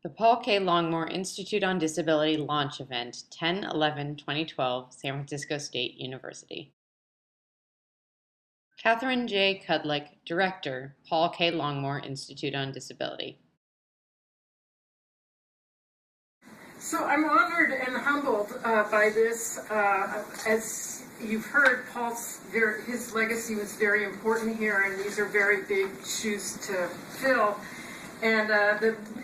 The Paul K. Longmore Institute on Disability launch event, 10/11/2012, San Francisco State University. Catherine J. Kudlick, Director, Paul K. Longmore Institute on Disability. So I'm honored and humbled by this. As you've heard, his legacy was very important here, and these are very big shoes to fill. And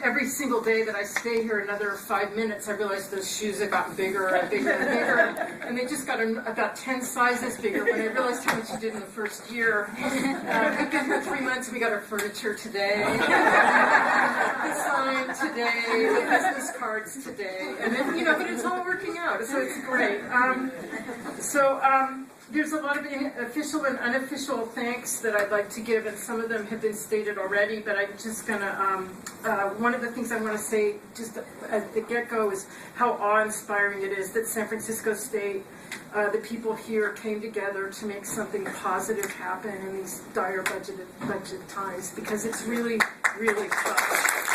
every single day that I stay here, another 5 minutes, I realize those shoes have gotten bigger and bigger and bigger. And they just got about 10 sizes bigger when I realized how much you did in the first year. We've been here 3 months, we got our furniture today, the sign today, the business cards today. And then, but it's all working out, so it's great. There's a lot of official and unofficial thanks that I'd like to give, and some of them have been stated already, but I'm just going to, one of the things I want to say just at the get-go is how awe-inspiring it is that San Francisco State, the people here came together to make something positive happen in these dire budget times, because it's really, really tough.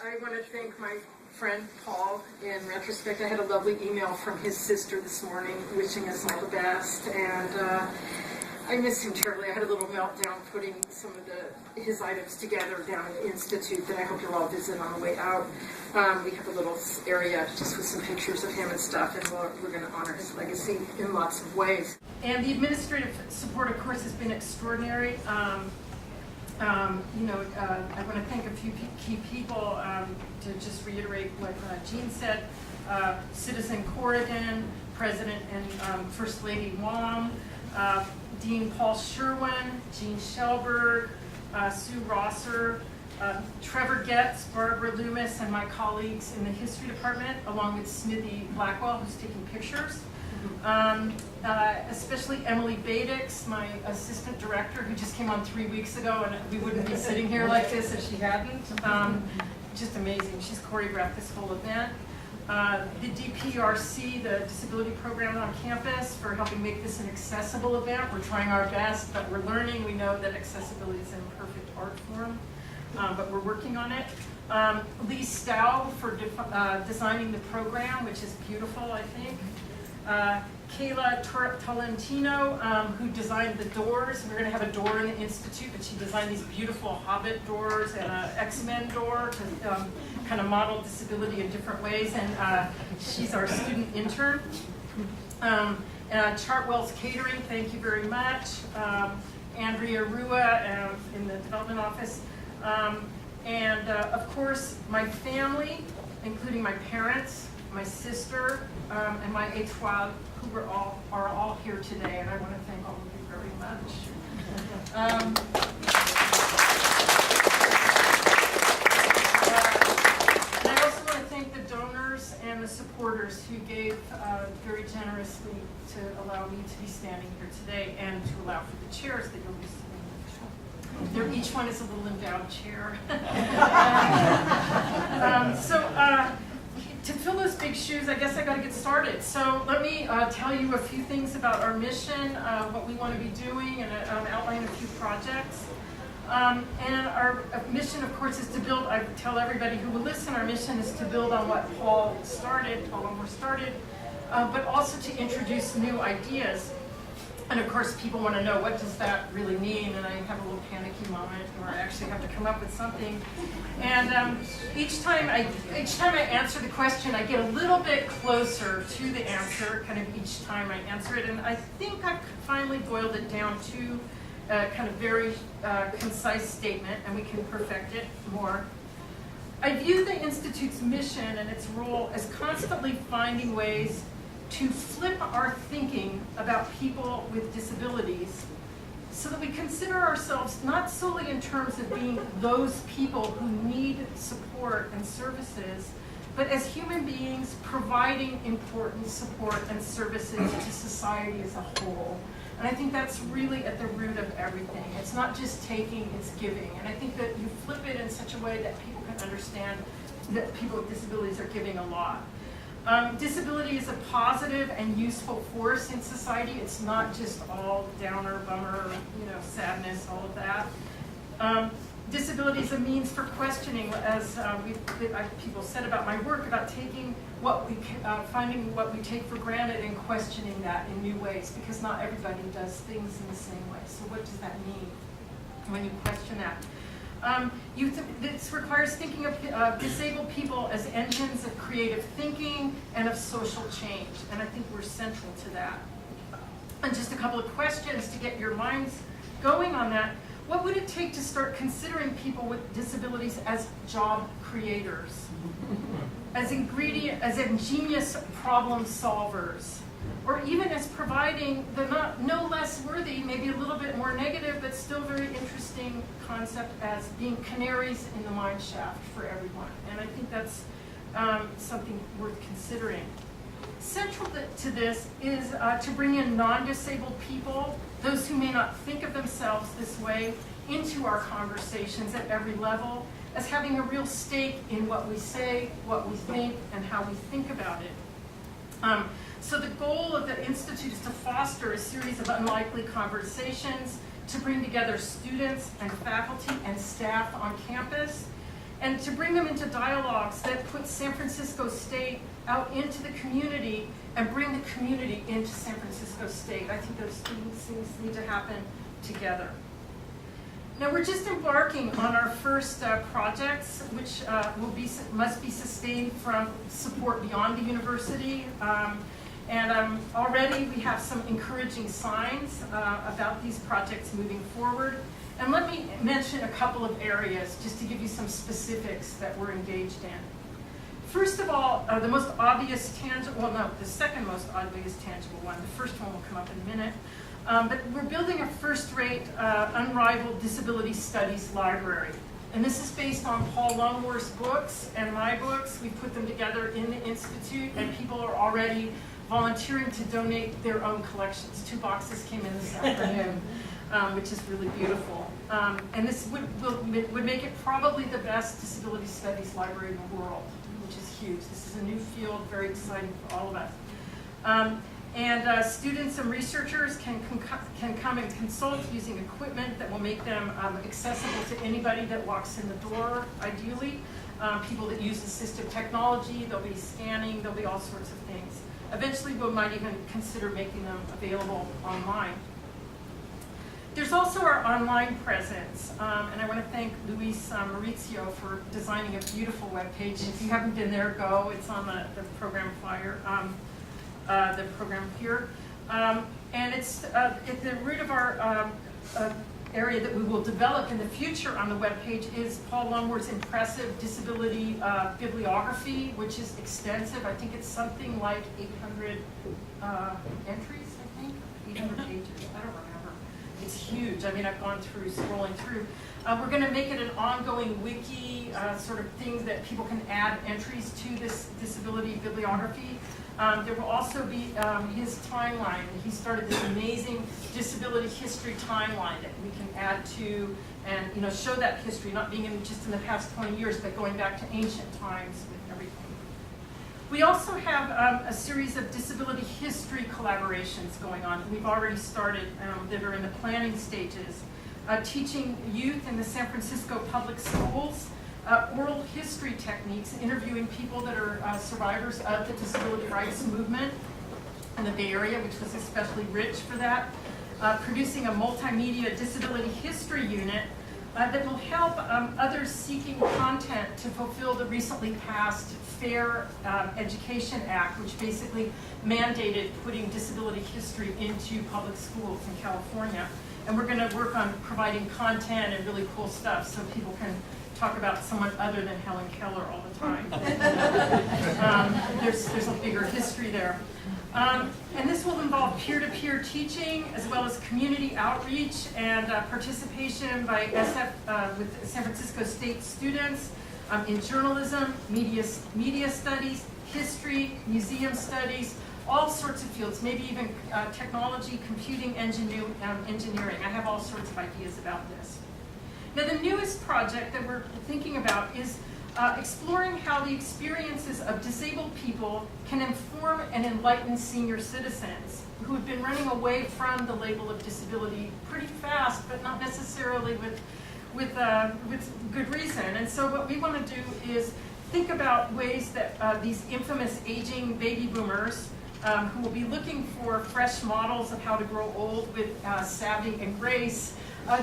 I want to thank my friend Paul. In retrospect, I had a lovely email from his sister this morning wishing us all the best, and I miss him terribly. I had a little meltdown putting some of his items together down at the Institute that I hope you'll all visit on the way out. We have a little area just with some pictures of him and stuff, and we're going to honor his legacy in lots of ways. And the administrative support, of course, has been extraordinary. I want to thank a few key people to just reiterate what Jean said. Citizen Corrigan, President and First Lady Wong, Dean Paul Sherwin, Jean Shelberg, Sue Rosser, Trevor Getz, Barbara Loomis, and my colleagues in the History Department, along with Smithy Blackwell, who's taking pictures. Especially Emily Badix, my assistant director, who just came on 3 weeks ago, and we wouldn't be sitting here like this if she hadn't. Just amazing. She's choreographed this whole event. The DPRC, the Disability Program on campus, for helping make this an accessible event. We're trying our best, but we're learning. We know that accessibility is an imperfect art form, but we're working on it. Lee Stow for designing the program, which is beautiful, I think. Kayla Tolentino, who designed the doors. We're going to have a door in the Institute, but she designed these beautiful Hobbit doors and an X-Men door to kind of model disability in different ways, and she's our student intern. Chartwell's Catering, thank you very much. Andrea Rua in the development office. And of course, my family, including my parents, my sister, and my étoile, who are all here today, and I want to thank all of you very much. And I also want to thank the donors and the supporters who gave very generously to allow me to be standing here today, and to allow for the chairs that you'll be sitting in. Each one is a little endowed chair. To fill those big shoes, I guess I got to get started. So let me tell you a few things about our mission, what we want to be doing, and outline a few projects. And our mission, of course, is to build. I tell everybody who will listen, our mission is to build on what Paul Longmore started, but also to introduce new ideas. And of course, people want to know, what does that really mean? And I have a little panicky moment where I actually have to come up with something. And each time I answer the question, I get a little bit closer to the answer, kind of each time I answer it. And I think I've finally boiled it down to a kind of very concise statement, and we can perfect it more. I view the Institute's mission and its role as constantly finding ways to flip our thinking about people with disabilities, so that we consider ourselves not solely in terms of being those people who need support and services, but as human beings providing important support and services to society as a whole. And I think that's really at the root of everything. It's not just taking, it's giving. And I think that you flip it in such a way that people can understand that people with disabilities are giving a lot. Disability is a positive and useful force in society. It's not just all downer, bummer, sadness, all of that. Disability is a means for questioning, as people said about my work, about taking finding what we take for granted and questioning that in new ways, because not everybody does things in the same way. So what does that mean when you question that? This requires thinking of disabled people as engines of creative thinking and of social change, and I think we're central to that. And just a couple of questions to get your minds going on that. What would it take to start considering people with disabilities as job creators, as ingenious problem solvers, or even as providing the no less worthy, maybe a little bit more negative, but still very interesting concept as being canaries in the mine shaft for everyone. And I think that's something worth considering. Central to this is to bring in non-disabled people, those who may not think of themselves this way, into our conversations at every level, as having a real stake in what we say, what we think, and how we think about it. So the goal of the Institute is to foster a series of unlikely conversations, to bring together students and faculty and staff on campus, and to bring them into dialogues that put San Francisco State out into the community and bring the community into San Francisco State. I think those things need to happen together. Now we're just embarking on our first projects, which must be sustained from support beyond the university. Already we have some encouraging signs about these projects moving forward. And let me mention a couple of areas just to give you some specifics that we're engaged in. First of all, the most obvious tangible, well no, the second most obvious tangible one, the first one will come up in a minute, but we're building a first-rate, unrivaled disability studies library. And this is based on Paul Longmore's books and my books. We put them together in the Institute, and people are already volunteering to donate their own collections. 2 boxes came in this afternoon, which is really beautiful. And this would make it probably the best disability studies library in the world, which is huge. This is a new field, very exciting for all of us. Students and researchers can come and consult using equipment that will make them accessible to anybody that walks in the door, ideally. People that use assistive technology, there'll be scanning, there'll be all sorts of things. Eventually, we might even consider making them available online. There's also our online presence, and I want to thank Luis Maurizio for designing a beautiful webpage. If you haven't been there, go. It's on the program flyer, the program here. And it's at the root of our area that we will develop in the future on the webpage is Paul Longmore's impressive disability bibliography, which is extensive. I think it's something like 800 entries, I think, 800 pages. I don't remember. It's huge. I mean, I've gone through, scrolling through. We're going to make it an ongoing wiki sort of thing that people can add entries to this disability bibliography. There will also be his timeline. He started this amazing disability history timeline that we can add to and show that history, not being just in the past 20 years, but going back to ancient times with everything. We also have a series of disability history collaborations going on. We've already started that are in the planning stages, teaching youth in the San Francisco public schools oral history techniques, interviewing people that are survivors of the disability rights movement in the Bay Area, which was especially rich for that. Producing a multimedia disability history unit that will help others seeking content to fulfill the recently passed Fair Education Act, which basically mandated putting disability history into public schools in California. And we're going to work on providing content and really cool stuff so people can talk about someone other than Helen Keller all the time. There's a bigger history there. And this will involve peer-to-peer teaching as well as community outreach and participation by SF with San Francisco State students in journalism, media studies, history, museum studies, all sorts of fields, maybe even technology, computing, engineering. I have all sorts of ideas about this. Now, the newest project that we're thinking about is exploring how the experiences of disabled people can inform and enlighten senior citizens who have been running away from the label of disability pretty fast, but not necessarily with good reason. And so what we want to do is think about ways that these infamous aging baby boomers who will be looking for fresh models of how to grow old with savvy and grace,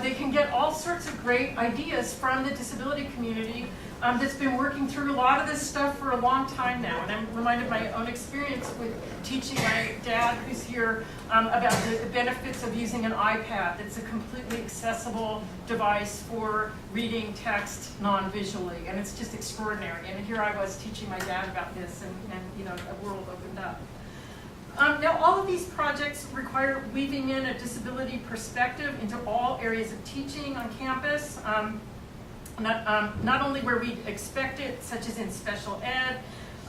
they can get all sorts of great ideas from the disability community that's been working through a lot of this stuff for a long time now. And I'm reminded of my own experience with teaching my dad, who's here, about the benefits of using an iPad. It's a completely accessible device for reading text non-visually, and it's just extraordinary. And here I was teaching my dad about this, and you know, a world opened up. Now, all of these projects require weaving in a disability perspective into all areas of teaching on campus. Not only where we expect it, such as in special ed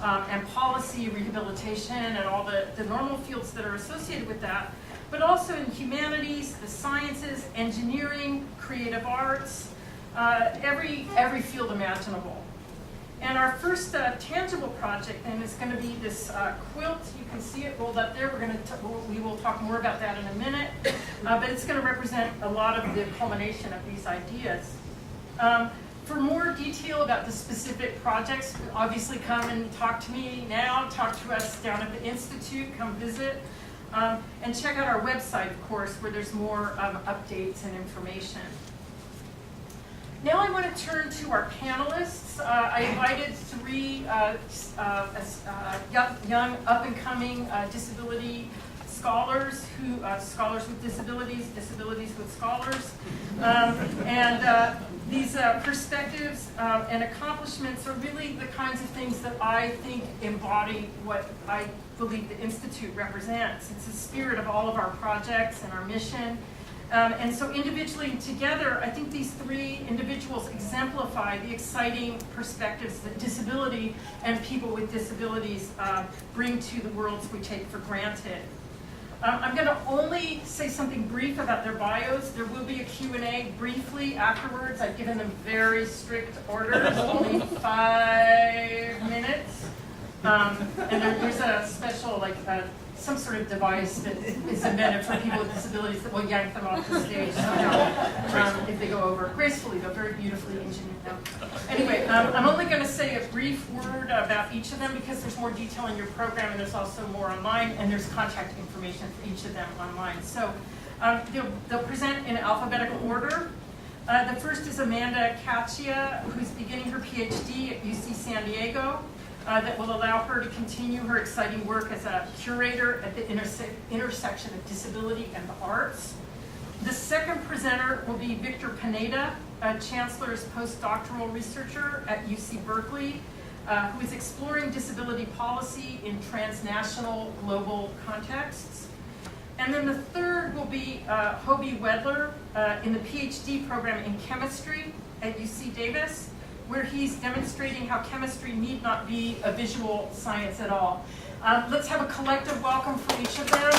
and policy, rehabilitation, and all the normal fields that are associated with that, but also in humanities, the sciences, engineering, creative arts, every field imaginable. And our first tangible project then is going to be this quilt. You can see it rolled up there. We will talk more about that in a minute, but it's going to represent a lot of the culmination of these ideas. For more detail about the specific projects, obviously come and talk to me now, talk to us down at the Institute, come visit, and check out our website, of course, where there's more updates and information. Now I want to turn to our panelists. I invited three young up-and-coming disability scholars, scholars with disabilities, disabilities with scholars. These perspectives and accomplishments are really the kinds of things that I think embody what I believe the Institute represents. It's the spirit of all of our projects and our mission. And so individually and together, I think these three individuals exemplify the exciting perspectives that disability and people with disabilities bring to the worlds we take for granted. I'm going to only say something brief about their bios. There will be a Q&A briefly afterwards. I've given them very strict orders, only 5 minutes. And there's a special, some sort of device that is invented for people with disabilities that will yank them off the stage somehow if they go over. Gracefully, though, very beautifully engineered. Anyway, I'm only going to say a brief word about each of them because there's more detail in your program and there's also more online, and there's contact information for each of them online. So they'll present in alphabetical order. The first is Amanda Caccia, who's beginning her PhD at UC San Diego. That will allow her to continue her exciting work as a curator at the intersection of disability and the arts. The second presenter will be Victor Pineda, Chancellor's postdoctoral researcher at UC Berkeley, who is exploring disability policy in transnational global contexts. And then the third will be Hobie Wedler in the PhD program in chemistry at UC Davis, where he's demonstrating how chemistry need not be a visual science at all. Let's have a collective welcome for each of them.